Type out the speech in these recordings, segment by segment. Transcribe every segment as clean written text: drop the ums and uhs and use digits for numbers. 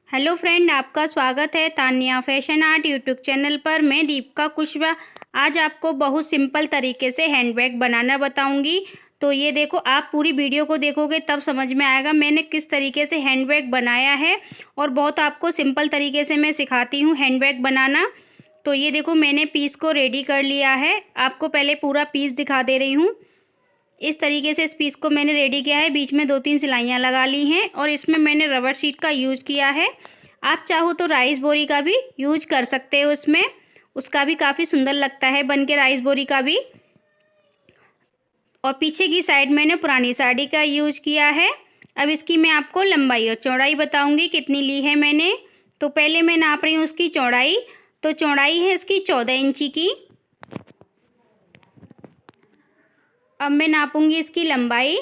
Hello friend, आपका स्वागत है Tanya fashion art YouTube channel पर। मैं दीपिका कुशवाहा आज आपको बहुत सिंपल तरीके से हैंडबैग बनाना बताऊंगी। तो ये देखो, आप पूरी वीडियो को देखोगे तब समझ में आएगा मैंने किस तरीके से हैंडबैग बनाया है। और बहुत आपको सिंपल तरीके से मैं सिखाती हूँ हैंडबैग बनाना। तो ये देखो, मैंने पीस को रेडी कर लिया है। आपको पहले पूरा पीस दिखा दे रही हूँ। इस तरीके से इस पीस को मैंने रेडी किया है। बीच में 2-3 सिलाइयाँ लगा ली हैं और इसमें मैंने रबर शीट का यूज़ किया है। आप चाहो तो राइस बोरी का भी यूज कर सकते हो उसमें, उसका भी काफ़ी सुंदर लगता है बन के, राइस बोरी का भी। और पीछे की साइड मैंने पुरानी साड़ी का यूज किया है। अब इसकी मैं आपको लंबाई और चौड़ाई बताऊंगी कितनी ली है मैंने। तो पहले मैं नाप रही हूँ उसकी चौड़ाई। तो चौड़ाई है इसकी 14 इंची की। अब मैं नापूंगी इसकी लंबाई।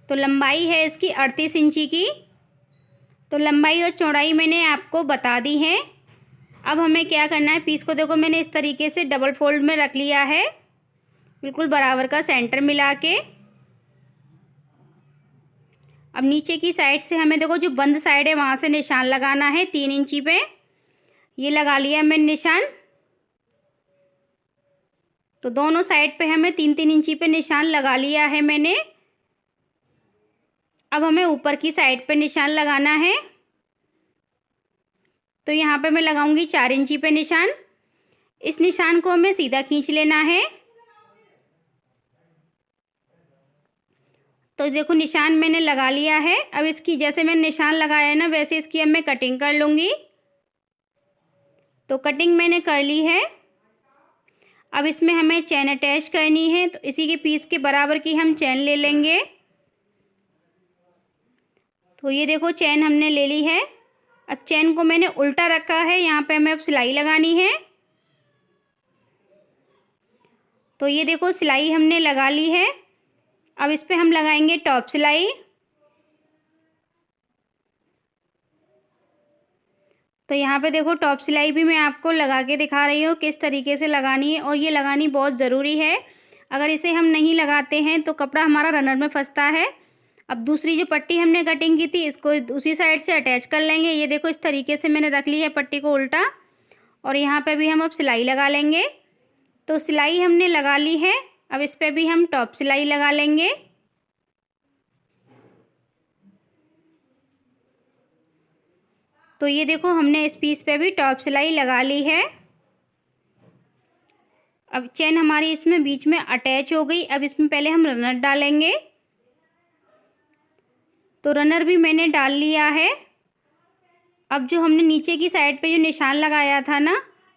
तो लंबाई है इसकी 38 इंची की। तो लंबाई और चौड़ाई मैंने आपको बता दी है। अब हमें क्या करना है, पीस को देखो मैंने इस तरीके से डबल फोल्ड में रख लिया है, बिल्कुल बराबर का सेंटर मिला के। अब नीचे की साइड से हमें देखो जो बंद साइड है वहाँ से निशान लगाना है 3 इंची पे। ये लगा लिया मैंने निशान। तो दोनों साइड पे हमें 3-3 इंची पे निशान लगा लिया है मैंने। अब हमें ऊपर की साइड पे निशान लगाना है। तो यहाँ पे मैं लगाऊंगी 4 इंची पे निशान। इस निशान को हमें सीधा खींच लेना है। तो देखो निशान मैंने लगा लिया है। अब इसकी जैसे मैंने निशान लगाया है ना, वैसे इसकी अब मैं कटिंग कर लूँगी। तो कटिंग मैंने कर ली है। अब इसमें हमें चैन अटैच करनी है, तो इसी के पीस के बराबर की हम चैन ले लेंगे। तो ये देखो चैन हमने ले ली है। अब चैन को मैंने उल्टा रखा है, यहाँ पे हमें अब सिलाई लगानी है। तो ये देखो सिलाई हमने लगा ली है। अब इस पे हम लगाएंगे टॉप सिलाई। तो यहाँ पे देखो टॉप सिलाई भी मैं आपको लगा के दिखा रही हूँ किस तरीके से लगानी है, और ये लगानी बहुत ज़रूरी है। अगर इसे हम नहीं लगाते हैं तो कपड़ा हमारा रनर में फंसता है। अब दूसरी जो पट्टी हमने कटिंग की थी इसको उसी साइड से अटैच कर लेंगे। ये देखो इस तरीके से मैंने रख ली है पट्टी को उल्टा, और यहाँ पे भी हम अब सिलाई लगा लेंगे। तो सिलाई हमने लगा ली है। अब इस पर भी हम टॉप सिलाई लगा लेंगे। तो ये देखो हमने इस पीस पे भी टॉप सिलाई लगा ली है। अब चैन हमारी इसमें बीच में अटैच हो गई। अब इसमें पहले हम रनर डालेंगे। तो रनर भी मैंने डाल लिया है। अब जो हमने नीचे की साइड पे जो निशान लगाया था ना,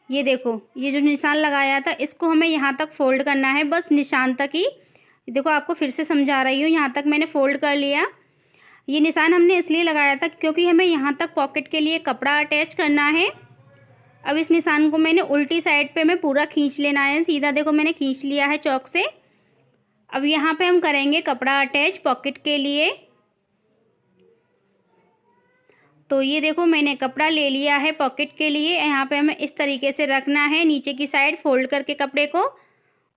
ये देखो ये जो निशान लगाया था इसको हमें यहाँ तक फोल्ड करना है, बस निशान तक ही। देखो आपको फिर से समझा रही हूँ, यहाँ तक मैंने फोल्ड कर लिया। ये निशान हमने इसलिए लगाया था क्योंकि हमें यहाँ तक पॉकेट के लिए कपड़ा अटैच करना है। अब इस निशान को मैंने उल्टी साइड पे मैं पूरा खींच लेना है, सीधा देखो मैंने खींच लिया है चौक से। अब यहाँ पे हम करेंगे कपड़ा अटैच पॉकेट के लिए। तो ये देखो मैंने कपड़ा ले लिया है पॉकेट के लिए। यहाँ पे हमें इस तरीके से रखना है, नीचे की साइड फोल्ड करके कपड़े को,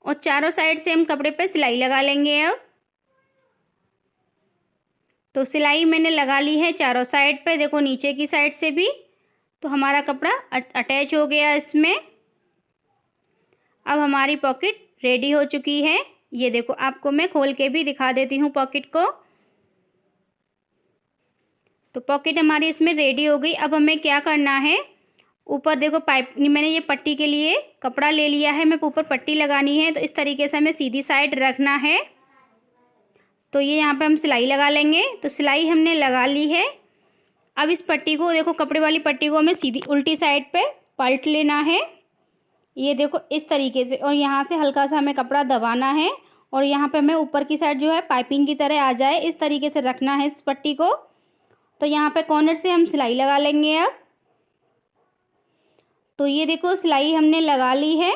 और चारों साइड से हम कपड़े पे सिलाई लगा लेंगे। अब तो सिलाई मैंने लगा ली है चारों साइड पे, देखो नीचे की साइड से भी। तो हमारा कपड़ा अटैच हो गया इसमें। अब हमारी पॉकेट रेडी हो चुकी है। ये देखो आपको मैं खोल के भी दिखा देती हूँ पॉकेट को। तो पॉकेट हमारी इसमें रेडी हो गई। अब हमें क्या करना है, ऊपर देखो पाइप मैंने ये पट्टी के लिए कपड़ा ले लिया है, मैं ऊपर पट्टी लगानी है। तो इस तरीके से हमें सीधी साइड रखना है। तो ये यहाँ पे हम सिलाई लगा लेंगे। तो सिलाई हमने लगा ली है। अब इस पट्टी को देखो, कपड़े वाली पट्टी को हमें सीधी उल्टी साइड पे पलट लेना है। ये देखो इस तरीके से, और यहाँ से हल्का सा हमें कपड़ा दबाना है, और यहाँ पे हमें ऊपर की साइड जो है पाइपिंग की तरह आ जाए, इस तरीके से रखना है इस पट्टी को। तो यहाँ पे कॉर्नर से हम सिलाई लगा लेंगे अब। तो ये देखो सिलाई हमने लगा ली है।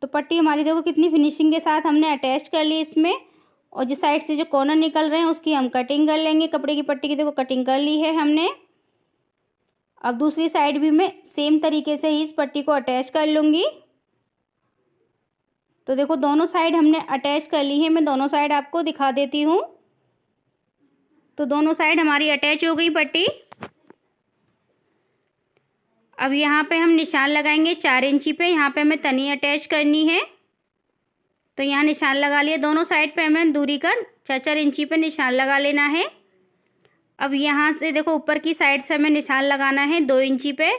तो पट्टी हमारी देखो कितनी फिनिशिंग के साथ हमने अटैच कर ली इसमें। और जो साइड से जो कॉर्नर निकल रहे हैं उसकी हम कटिंग कर लेंगे। कपड़े की पट्टी की देखो कटिंग कर ली है हमने। अब दूसरी साइड भी मैं सेम तरीके से ही इस पट्टी को अटैच कर लूँगी। तो देखो दोनों साइड हमने अटैच कर ली है, मैं दोनों साइड आपको दिखा देती हूँ। तो दोनों साइड हमारी अटैच हो गई पट्टी। अब यहाँ पे हम निशान लगाएंगे 4 इंची पे। यहाँ पे हमें तनी अटैच करनी है, तो यहाँ निशान लगा लिया। दोनों साइड पे हमें दूरी का 4-4 इंची पे निशान लगा लेना है। अब यहाँ से देखो ऊपर की साइड से हमें निशान लगाना है 2 इंची पे,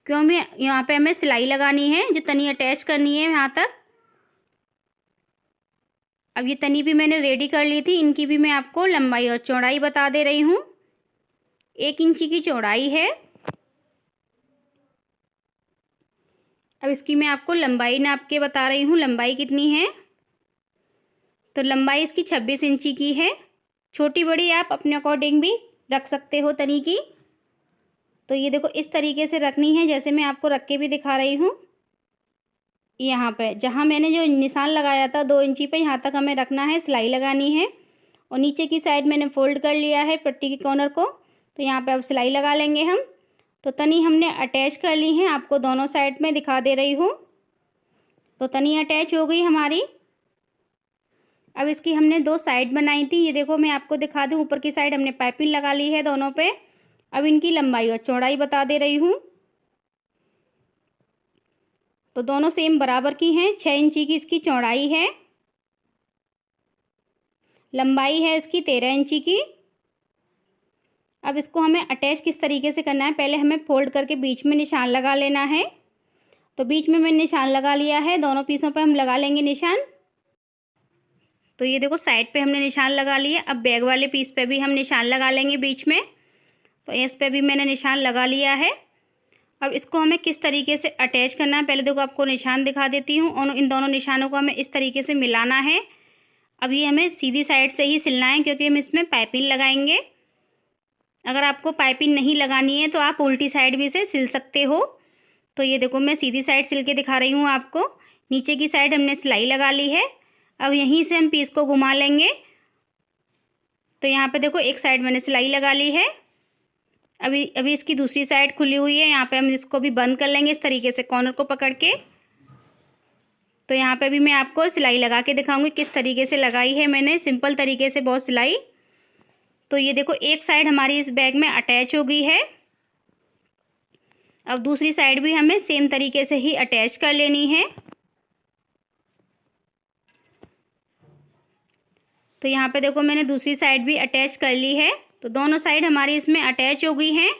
क्यों हमें यहाँ पे हमें सिलाई लगानी है, जो तनी अटैच करनी है यहाँ तक। अब ये तनी भी मैंने रेडी कर ली थी। इनकी भी मैं आपको लंबाई और चौड़ाई बता दे रही हूँ। 1 इंची की चौड़ाई है। अब इसकी मैं आपको लंबाई नाप के बता रही हूँ, लंबाई कितनी है। तो लंबाई इसकी 26 इंची की है। छोटी बड़ी आप अपने अकॉर्डिंग भी रख सकते हो तनी की। तो ये देखो इस तरीके से रखनी है, जैसे मैं आपको रख के भी दिखा रही हूँ। यहाँ पे जहाँ मैंने जो निशान लगाया था 2 इंची पे, यहाँ तक हमें रखना है, सिलाई लगानी है। और नीचे की साइड मैंने फोल्ड कर लिया है पट्टी के कॉर्नर को, तो यहाँ पे अब सिलाई लगा लेंगे हम। तो तनी हमने अटैच कर ली है, आपको दोनों साइड में दिखा दे रही हूँ। तो तनी अटैच हो गई हमारी। अब इसकी हमने 2 साइड बनाई थी, ये देखो मैं आपको दिखा दूँ। ऊपर की साइड हमने पाइपिंग लगा ली है दोनों पे। अब इनकी लंबाई और चौड़ाई बता दे रही हूँ। तो दोनों सेम बराबर की हैं। 6 इंची की इसकी चौड़ाई है, लंबाई है इसकी 13 इंची की। अब इसको हमें अटैच किस तरीके से करना है, पहले हमें फोल्ड करके बीच में निशान लगा लेना है। तो बीच में मैंने निशान लगा लिया है, दोनों पीसों पे हम लगा लेंगे निशान। तो ये देखो साइड पे हमने निशान लगा लिया। अब बैग वाले पीस पे भी हम निशान लगा लेंगे बीच में। तो इस पे भी मैंने निशान लगा लिया है। अब इसको हमें किस तरीके से अटैच करना है, पहले देखो आपको निशान दिखा देती हूँ। और इन दोनों निशानों को हमें इस तरीके से मिलाना है। अब ये हमें सीधी साइड से ही सिलना है, क्योंकि हम इसमें पाइपिंग लगाएंगे। अगर आपको पाइपिंग नहीं लगानी है तो आप उल्टी साइड भी से सिल सकते हो। तो ये देखो मैं सीधी साइड सिल के दिखा रही हूँ आपको। नीचे की साइड हमने सिलाई लगा ली है। अब यहीं से हम पीस को घुमा लेंगे। तो यहाँ पे देखो एक साइड मैंने सिलाई लगा ली है। अभी इसकी दूसरी साइड खुली हुई है, यहाँ पे हम इसको भी बंद कर लेंगे इस तरीके से कॉर्नर को पकड़ के। तो यहाँ पे भी मैं आपको सिलाई लगा के दिखाऊंगी किस तरीके से लगाई है मैंने, सिंपल तरीके से बहुत सिलाई। तो ये देखो एक साइड हमारी इस बैग में अटैच हो गई है। अब दूसरी साइड भी हमें सेम तरीके से ही अटैच कर लेनी है। तो यहाँ पे देखो मैंने दूसरी साइड भी अटैच कर ली है। तो दोनों साइड हमारी इसमें अटैच हो गई हैं।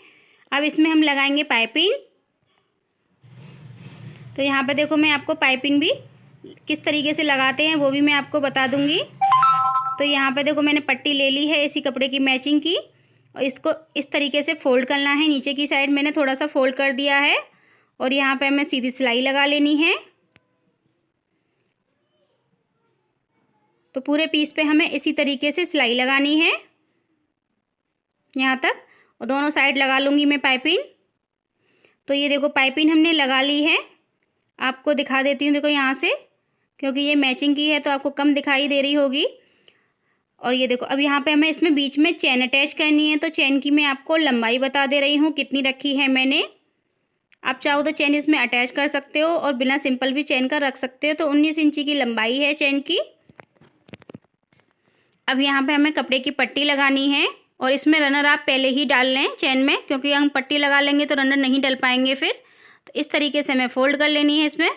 अब इसमें हम लगाएंगे पाइपिंग। तो यहाँ पे देखो मैं आपको पाइपिंग भी किस तरीके से लगाते हैं वो भी मैं आपको बता दूंगी। तो यहाँ पे देखो मैंने पट्टी ले ली है इसी कपड़े की मैचिंग की, और इसको इस तरीके से फोल्ड करना है। नीचे की साइड मैंने थोड़ा सा फोल्ड कर दिया है, और यहाँ पे हमें सीधी सिलाई लगा लेनी है। तो पूरे पीस पे हमें इसी तरीके से सिलाई लगानी है यहाँ तक, और दोनों साइड लगा लूँगी मैं पाइपिंग। तो ये देखो पाइपिंग हमने लगा ली है, आपको दिखा देती हूँ। देखो यहाँ से, क्योंकि ये मैचिंग की है तो आपको कम दिखाई दे रही होगी। और ये देखो अब यहाँ पे हमें इसमें बीच में चेन अटैच करनी है। तो चेन की मैं आपको लंबाई बता दे रही हूँ कितनी रखी है मैंने। आप चाहो तो चेन इसमें अटैच कर सकते हो और बिना सिंपल भी चेन का रख सकते हो। तो 19 इंची की लंबाई है चेन की। अब यहाँ पे हमें कपड़े की पट्टी लगानी है, और इसमें रनर आप पहले ही डाल लें चेन में, क्योंकि हम पट्टी लगा लेंगे तो रनर नहीं डल पाएंगे फिर। तो इस तरीके से हमें फोल्ड कर लेनी है इसमें।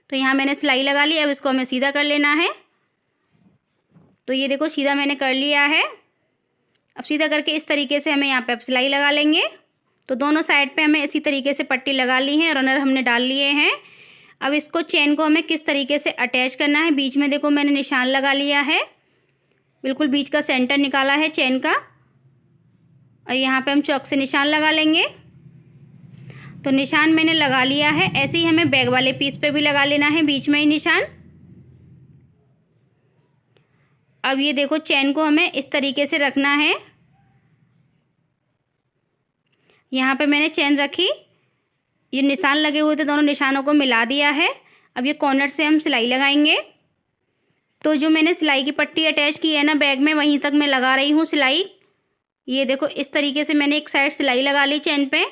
तो यहाँ मैंने सिलाई लगा ली, अब इसको हमें सीधा कर लेना है। तो ये देखो सीधा मैंने कर लिया है। अब सीधा करके इस तरीके से हमें यहाँ पे अब सिलाई लगा लेंगे। तो दोनों साइड पे हमें इसी तरीके से पट्टी लगा ली है, रनर हमने डाल लिए हैं। अब इसको चेन को हमें किस तरीके से अटैच करना है, बीच में देखो मैंने निशान लगा लिया है, बिल्कुल बीच का सेंटर निकाला है चेन का, और यहाँ पे हम चौक से निशान लगा लेंगे। तो निशान मैंने लगा लिया है। ऐसे ही हमें बैग वाले पीस पे भी लगा लेना है बीच में ही निशान। अब ये देखो चेन को हमें इस तरीके से रखना है। यहाँ पे मैंने चेन रखी, ये निशान लगे हुए थे, दोनों निशानों को मिला दिया है। अब ये कॉर्नर से हम सिलाई लगाएंगे। तो जो मैंने सिलाई की पट्टी अटैच की है ना बैग में, वहीं तक मैं लगा रही हूँ सिलाई। ये देखो इस तरीके से मैंने एक साइड सिलाई लगा ली चेन पे।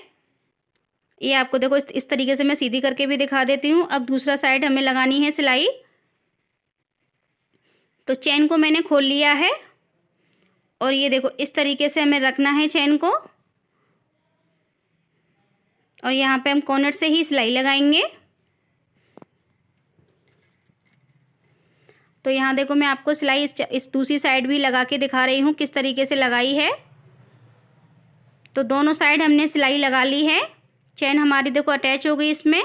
ये आपको देखो इस तरीके से मैं सीधी करके भी दिखा देती हूँ। अब दूसरा साइड हमें लगानी है सिलाई। तो चेन को मैंने खोल लिया है, और ये देखो इस तरीके से हमें रखना है चेन को, और यहाँ पे हम कॉर्नर से ही सिलाई लगाएंगे। तो यहाँ देखो मैं आपको सिलाई इस दूसरी साइड भी लगा के दिखा रही हूँ किस तरीके से लगाई है। तो दोनों साइड हमने सिलाई लगा ली है। चेन हमारी देखो अटैच हो गई इसमें।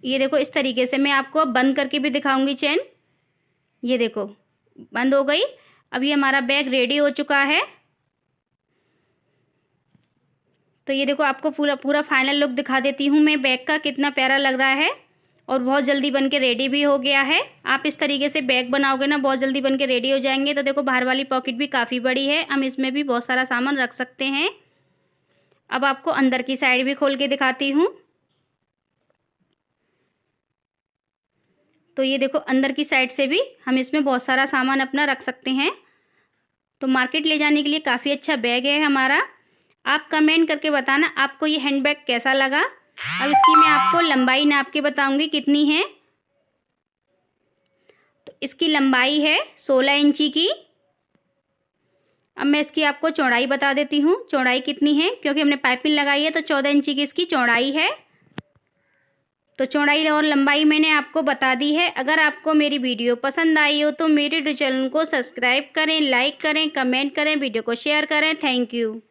ये देखो इस तरीके से मैं आपको अब बंद करके भी दिखाऊंगी चेन। ये देखो बंद हो गई। अब ये हमारा बैग रेडी हो चुका है। तो ये देखो आपको पूरा फाइनल लुक दिखा देती हूँ मैं बैग का, कितना प्यारा लग रहा है और बहुत जल्दी बन के रेडी भी हो गया है। आप इस तरीके से बैग बनाओगे ना, बहुत जल्दी बन के रेडी हो जाएंगे। तो देखो बाहर वाली पॉकेट भी काफ़ी बड़ी है, हम इसमें भी बहुत सारा सामान रख सकते हैं। अब आपको अंदर की साइड भी खोल के दिखाती हूँ। तो ये देखो अंदर की साइड से भी हम इसमें बहुत सारा सामान अपना रख सकते हैं। तो मार्केट ले जाने के लिए काफ़ी अच्छा बैग है हमारा। आप कमेंट करके बताना आपको ये हैंड बैग कैसा लगा। अब इसकी मैं आपको लंबाई नाप के बताऊंगी कितनी है। तो इसकी लंबाई है 16 इंची की। अब मैं इसकी आपको चौड़ाई बता देती हूँ, चौड़ाई कितनी है, क्योंकि हमने पाइपिंग लगाई है तो 14 इंची की इसकी चौड़ाई है। तो चौड़ाई और लंबाई मैंने आपको बता दी है। अगर आपको मेरी वीडियो पसंद आई हो तो मेरे चैनल को सब्सक्राइब करें, लाइक करें, कमेंट करें, वीडियो को शेयर करें। Thank you.